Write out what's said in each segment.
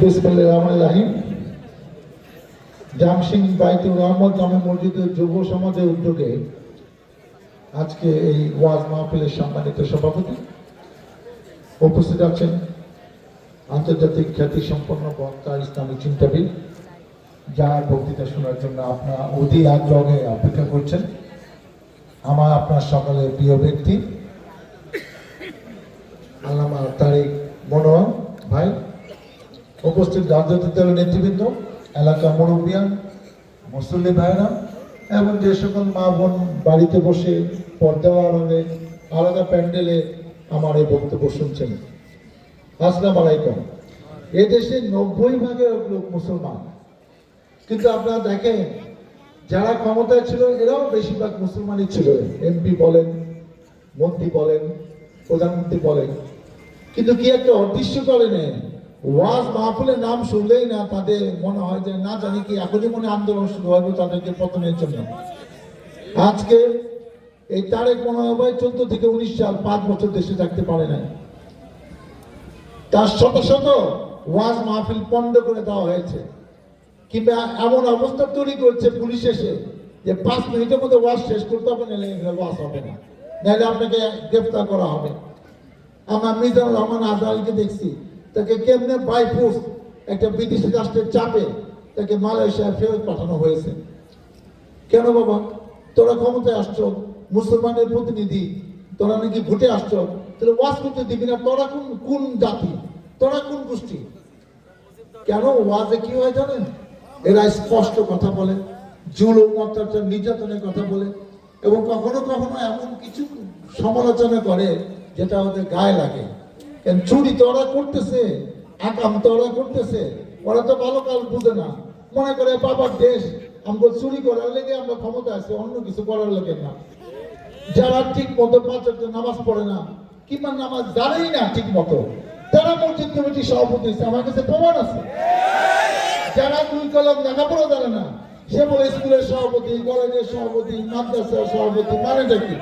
বিসমিল্লাহির জামসিং বাইতুর রহমত জামে মসজিদের যুব সমাজের উদ্যোগে আজকে এই ওয়াজ মাহফিলের সম্মানিত সভাপতি উপস্থিত আছেন আন্তর্জাতিক খ্যাতি সম্পন্ন বক্তা ইসলামী চিন্তাবিদ, যার বক্তৃতা শোনার জন্য আপনারা অধীর আগ্রহে অপেক্ষা করছেন। আমার আপনার সকলের প্রিয় ব্যক্তি আল্লামা তারেক মনোয়ার ভাই, উপস্থিত রাজনৈতিক দলের নেতৃবৃন্দ, এলাকা মুরব্বিয়ান, মুসল্লি ভাইরা এবং যে সকল মা বোন বাড়িতে বসে পর্দা আড়ালে আলাদা প্যান্ডেলে আমার এই বক্তব্য শুনছেন, আসসালামু আলাইকুম। এদেশে 90% লোক মুসলমান, কিন্তু আপনারা দেখেন যারা ক্ষমতায় ছিল এরাও বেশিরভাগ মুসলমানই ছিল। এমপি বলেন, মন্ত্রী বলেন, প্রধানমন্ত্রী বলেন, কিন্তু কি একটা অদৃশ্য করেন, ওয়াজ মাহফিলের নাম শুনলেই না তাদের মনে হয় যে না জানি কি এখনই মনে আন্দোলন শুরু হবে তাদেরকে পতনের জন্য। আজকে এই তারেক মনোয়ার ভাই 14 থেকে 19 সাল 5 বছর দেশে থাকতে পারে নাই। তার শত শত ওয়াজ মাহফিল পণ্ড করে দেওয়া হয়েছে, কিংবা এমন অবস্থা তৈরি করছে পুলিশ এসে যে 5 মিনিটের মধ্যে ওয়াজ শেষ করতে হবে, নাহলে ওয়াজ হবে না, নাহলে আপনাকে গ্রেফতার করা হবে। আমার মিজানুর রহমান আজহারিকে দেখছি, তাকে কেমনে বাই ফোর্স একটা বিদেশি রাষ্ট্রের চাপে তাকে মালয়েশিয়ায় ফেরত পাঠানো হয়েছে। কেন বাবা, তোরা ক্ষমতায় আসছো, মুসলমানের প্রতিনিধি, তোরা নাকি ভোটে আসছো, তাহলে ওয়াজ করতে দিবি না? তোরা কোন জাতি, তোরা কোন গোষ্ঠী? কেন ওয়াজে কি হয় জানেন? এরা স্পষ্ট কথা বলে, জুলুম অত্যাচার নির্যাতনের কথা বলে, এবং কখনো কখনো এমন কিছু সমালোচনা করে যেটা ওদের গায়ে লাগে। কেন চুরি তো ওরা করতেছে, আকাম তো ওরা করতেছে, ওরা তো ভালো কাল বুঝে না, মনে করে বাবার দেশ, আমরা চুরি করার লেগে আমরা ক্ষমতা আছে, অন্য কিছু করার লেগে না। যারা ঠিক মতো 5 ওয়াক্ত নামাজ পড়ে না কিংবা নামাজ জানেই না ঠিক মতো, তারা মসজিদ কমিটির সভাপতি হচ্ছে, আমার কাছে প্রমাণ আছে। যারা 2 কলম লেখাপড়া জানে না, সে বলে স্কুলের সভাপতি, কলেজের সভাপতি, মাদ্রাসার সভাপতি, মানেটা কি?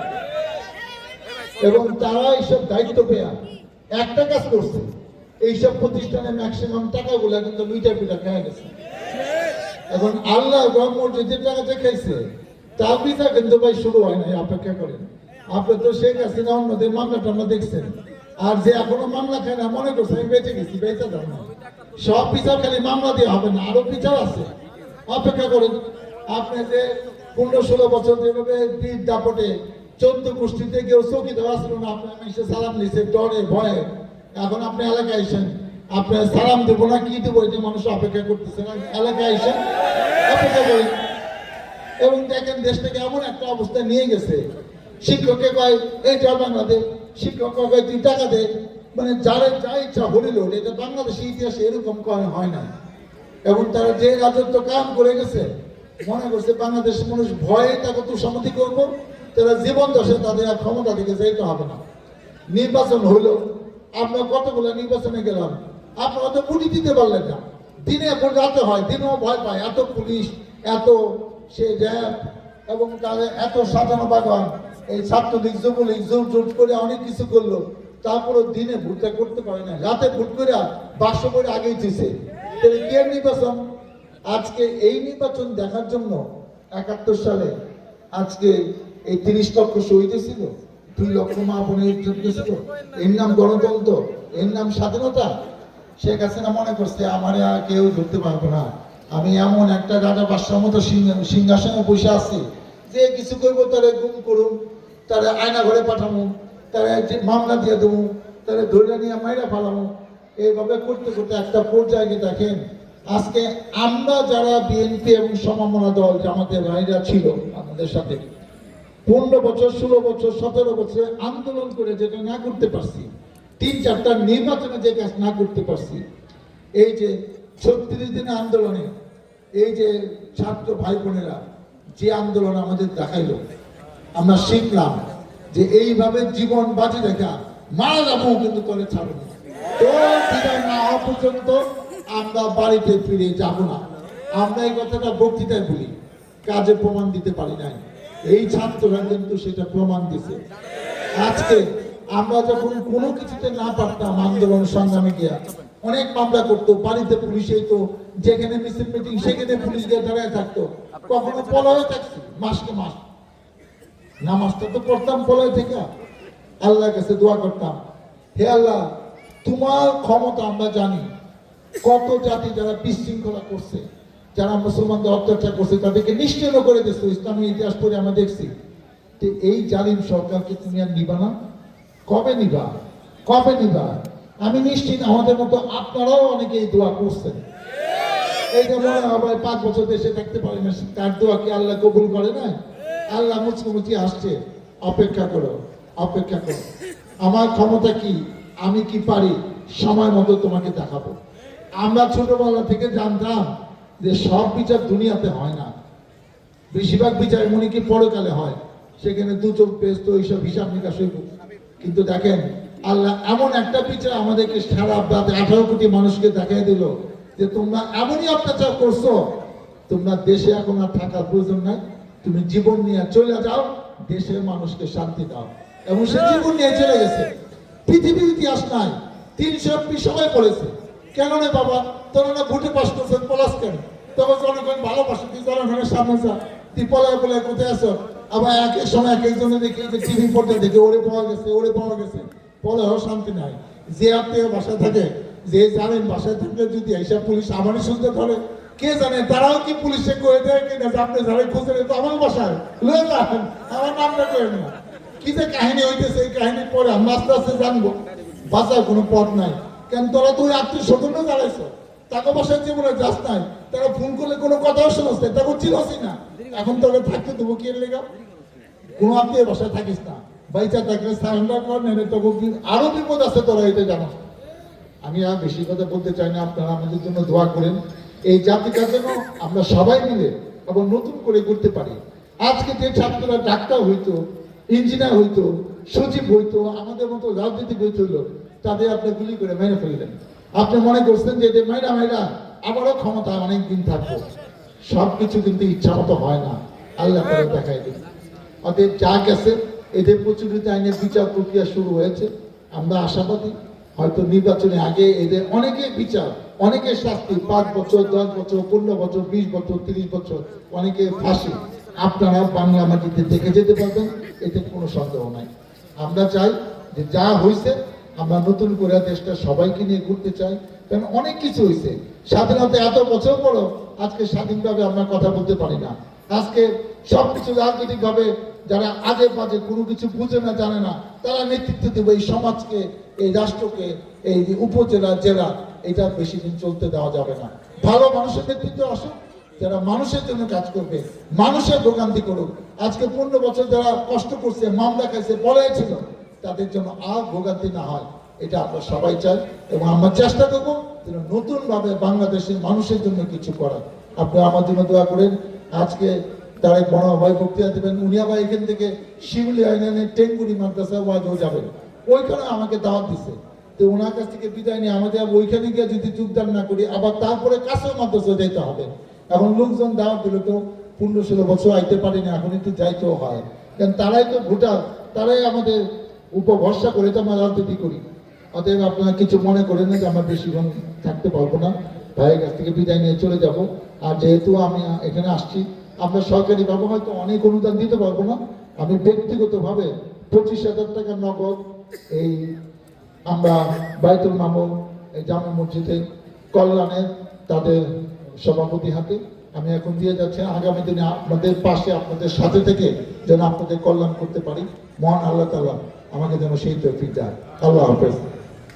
এবং তারা এইসব দায়িত্ব পেয়ে একটা কাজ করছে, এইসব প্রতিষ্ঠানে ম্যাক্সিমাম টাকাগুলো কিন্তু লুইটা পিটা খেয়ে গেছে। এখন আল্লাহ মসজিদের টাকা যে খাইছে তার বিচার কিন্তু ভাই শুরু হয় নাই, অপেক্ষা করেন। আপনি তো শেখ হাসিনা অন্যদের মামলা টামলা দেখছেন, আর যে এখনো মামলা খায় না মনে করছে আমি বেঁচে গেছি, বেঁচে যান না। সব বিচার খালি মামলা দিয়ে হবে না, আরো বিচার আছে, অপেক্ষা করেন। আপনি যে 15-16 বছর যেভাবে বীর দাপটে 14 গোষ্ঠীতে কেউ চৌকি দেওয়া ছিল না, আপনার এসে সালাম দিচ্ছে ডরে ভয়ে। এখন আপনি এলাকায় এসেন, আপনার সালাম দেবো না কি দেবো, এটা মানুষ অপেক্ষা করতেছে না। এলাকায় এসেন, অপেক্ষা করেন। এবং দেখেন দেশটাকে এমন একটা অবস্থায় নিয়ে গেছে, শিক্ষককে কয় এইটা বাংলাদেশ, শিক্ষক কয় তুই টাকা দে, মানে যারা যা ইচ্ছা হলিল। এটা বাংলাদেশের ইতিহাসে এরকম হয় না। এবং তারা যে রাজত্ব কাম করে গেছে, মনে করছে বাংলাদেশের মানুষ ভয়ে তাকে তুষামতি করবো, তারা জীবন দশে তাদের আর ক্ষমতা দিকে যাইতে হবে না। নির্বাচন হইলো, আমরা কতগুলো নির্বাচনে গেলাম, আপনারা তো পুটি দিতে পারলেন না। দিনে রাতে হয়, দিনেও ভয় পায়, এত পুলিশ, এত সে র্যাব, এবং তাদের এত সাজানো বাগান, এই ছাত্রলীগ যুবলীগ জোট করে অনেক কিছু করলো, তারপরে দিনে ভোটটা করতে পারে না, রাতে ভোট করে 500 করে আগেই দিছে। তাহলে কি আর নির্বাচন? আজকে এই নির্বাচন দেখার জন্য 71 সালে আজকে এই 30 লক্ষ শহীদ ছিল, 2 লক্ষ মা বোনের যুদ্ধ ছিল। এর নাম গণতন্ত্র, এর নাম স্বাধীনতা। শেখ হাসিনা মনে করছে আমার আর কেউ ধরতে পারবো না, আমি এমন একটা রাজা বাদশার মতো সিংহাসনে বসে আছি, যে কিছু করবো তারা গুম করুন, তারা আয়না ঘরে পাঠাবো, তারা মামলা দিয়ে দেবো, তারা ধরে নিয়ে মাইরা ফেলাবো। এইভাবে করতে করতে একটা পর্যায়ে দেখেন আজকে আমরা যারা বিএনপি এবং সমমনা দল জামাতের ভাইরা ছিল আমাদের সাথে 15 বছর, 16 বছর, 17 বছর আন্দোলন করে যেটা না করতে পারছি, 3-4টা নির্বাচনে যে কাজ না করতে পারছি, এই যে 36 দিনের আন্দোলনে এই যে ছাত্র ভাই বোনেরা যে আন্দোলন আমাদের দেখাইলো, আমরা শিখলাম যে এইভাবে জীবন বাজি দেখা মারা যাবো, কিন্তু করে ছাড়বো না। তো বিদায় না হওয়া পর্যন্ত আমরা বাড়িতে ফিরে যাব না। আমরা এই কথাটা বক্তৃতায় বলি, কাজে প্রমাণ দিতে পারি নাই। এই ছাত্ররা কিন্তু সেটা প্রমাণ দিছে। আজকে আমরা যখন কোনো কিছুতে না পারতাম আন্দোলন সংগ্রামে গিয়া, অনেক মামলা করতো, বাড়িতে পুলিশ হইতো, যেখানে মিছিল মিটিং সেখানে পুলিশ গিয়ে দাঁড়ায় থাকতো। কখনো পলায়ে থাকছি মাসকে মাস, নামাজটা তো পড়তাম পলায়ে থেকে, আল্লাহর কাছে দোয়া করতাম, হে আল্লাহ তোমার ক্ষমতা আমরা জানি, কত জাতি যারা বিশৃঙ্খলা করছে, যারা মুসলমানদের অত্যাচার করছে তাদেরকে নিশ্চিহ্ন করে দিচ্ছে, ইসলামী ইতিহাস পড়ে আমরা দেখছি। তো এই জালিম সরকারকে তুমি আর নিবা না? কবে নিবা? কবে নিবা? আমি নিশ্চিত আমাদের মতো আপনারাও অনেকে এই দোয়া করছেন। এই যে মনে হয় 5 বছর দেশে থাকতে পারে না, তার দোয়া কি আল্লাহ কবুল করে না? আল্লাহ মুচকি আসছে, অপেক্ষা করো, অপেক্ষা করো। আমার ক্ষমতা কি, আমি কি পারি, সময় মতো তোমাকে দেখাবো। আমরা ছোটবেলা থেকে জানতাম যে সব বিচার দুনিয়াতে হয় না, বেশিরভাগ বিচার এমনই কি পরকালে হয়, সেখানে 2 চোখ পেস্ত এইসব হিসাব নিকাশ হইব। কিন্তু দেখেন আল্লাহ এমন একটা বিচার আমাদেরকে সারা 18 কোটি মানুষকে দেখাই দিল যে তোমরা এমনই অত্যাচার করছো, তোমরা দেশে এখন আর থাকার প্রয়োজন নাই, তুমি জীবন নিয়ে চলে যাও, দেশের মানুষকে শান্তি দাও। এবং সে জীবন নিয়ে চলে গেছে। পৃথিবীর ইতিহাস নাই, 300 সবাই বলেছে, কেন রে বাবা তোরা না ভোটে পাস করছেন, পলাশ কেন? তখন জনগণ ভালোবাসে, তুই জনগণের সামনে যা, তুই পলায় পলায় কোথায় আসো? আবার এক এক সময় এক একজনে দেখি যে টিভি পড়তে দেখে ওরে পাওয়া গেছে, ওরে পাওয়া গেছে, পলায়ও শান্তি নাই। যে আত্মীয় বাসায় থাকে, যে জানেন বাসায় থাকলে যদি এইসব পুলিশ আমারই শুনতে পারে, কে জানে তারাও কি পুলিশে করে দেয় কিনা যে আপনি যারা খুঁজে তো আমার বাসায় লয়ে যান, আমার নামটা করে না। কি যে কাহিনী হইতেছে, এই কাহিনী পরে আমরা আস্তে আস্তে জানবো। বাঁচার কোনো পথ নাই, কেন তোরা তুই আত্মীয় স্বজন্য দাঁড়াইছো, টাকা পয়সার জীবনে যাস নাই, তারা ফোন করলে কোনো কথাও শোনাস না, তাকে চিনসই না, এখন তোকে থাকতে দেবো কি লেগা? কোনো আত্মীয় বাসায় থাকিস না, বাইচা থাকলে সারেন্ডার কর, নেবে তোকে আরো বিপদ আছে, তোরা এটা জানো। আমি আর বেশি কথা বলতে চাই না, আপনারা আমাদের জন্য দোয়া করেন, এই জাতিটার জন্য আমরা সবাই মিলে আবার নতুন করে করতে পারি। আজকে যে ছাত্ররা ডাক্তার হইতো, ইঞ্জিনিয়ার হইতো, সচিব হইতো, আমাদের মতো রাজনীতি হইছিল, তাদের আপনি গুলি করে মেরে ফেললেন। আপনি মনে করছেন যে এদের মাইরা মাইরা আবারও ক্ষমতা অনেক দিন থাকবো। সবকিছু কিন্তু ইচ্ছা মতো হয় না, আল্লাহ করে দেখাই দিন। অতএব যা গেছে, এদের প্রচলিত আইনের বিচার প্রক্রিয়া শুরু হয়েছে, আমরা আশাবাদী হয়তো নির্বাচনে আগে এদের অনেকের বিচার, অনেকের শাস্তি, 5 বছর, 10 বছর, 15 বছর, 20 বছর, 30 বছর, অনেকে ফাঁসি আপনারা বাংলা মাটিতে দেখে যেতে পারবেন, এতে কোনো সন্দেহ নাই। আমরা চাই যে যা হয়েছে আমরা নতুন করে দেশটা সবাইকে নিয়ে ঘুরতে চাই, কারণ অনেক কিছু হয়েছে। স্বাধীনতা এত বছর পরও আজকে স্বাধীনভাবে আমরা কথা বলতে পারি না। আজকে সবকিছু রাজনৈতিক ভাবে যারা আজে বাজে কোনো কিছু বুঝে না, জানে না, তারা নেতৃত্ব দেবে এই সমাজকে, এই রাষ্ট্রকে, এই উপজেলা, জেলা, এটা বেশি দিন চলতে দেওয়া যাবে না। ভালো মানুষের নেতৃত্ব আসুক, যারা মানুষের জন্য কাজ করবে, মানুষের ভোগান্তি করুক। আজকে 15 বছর যারা কষ্ট করছে, মামলা খাইছে, পলাইছিল, তাদের জন্য আর ভোগান্তি না হয়, এটা আমরা সবাই চাই। এবং আমরা চেষ্টা করবো নতুন ভাবে বাংলাদেশের মানুষের জন্য কিছু করার। আপনারা আমার জন্য দোয়া করেন। আজকে তারেক ভাই বক্তৃতা দেবেন, উনি আবার এখান থেকে শিউলি আইনের টেঙ্গুরি মাদ্রাসা ওয়াজও যাবেন, ওইখানে আমাকে দাওয়াত দিচ্ছে। তো ওনার কাছ থেকে বিদায় নিয়ে আমাদের ওইখানে গিয়ে যদি যোগদান না করি, আবার তারপরে কাছের মাদ্রাসা যেতে হবে। এখন লোকজন দাওয়াত দিল তো 15-16 বছর আইতে পারি না, এখন একটু যাইতেও হয়, কারণ তারাই তো ভোটার, তারাই আমাদের উপর ভরসা করে তো আমরা রাজনীতি করি। অতএব আপনারা কিছু মনে করেন না যে আমরা বেশিক্ষণ থাকতে পারবো না, ভাইয়ের কাছ থেকে বিদায় নিয়ে চলে যাব। আর যেহেতু আমি এখানে আসছি, আমরা সরকারিভাবে হয়তো অনেক অনুদান দিতে পারবো না, আমি ব্যক্তিগতভাবে 25,000 টাকা নগদ এই আমরা বাইতুল মামুন এই জামে মসজিদে কল্যাণের তাদের সভাপতি হাতে আমি এখন দিয়ে যাচ্ছি। আগামী দিনে আপনাদের পাশে, আপনাদের সাথে থেকে যেন আপনাদের কল্যাণ করতে পারি, মহান আল্লাহ তাআলা আমাকে যেন সেই তৌফিক দেয়। আল্লাহ হাফেজ।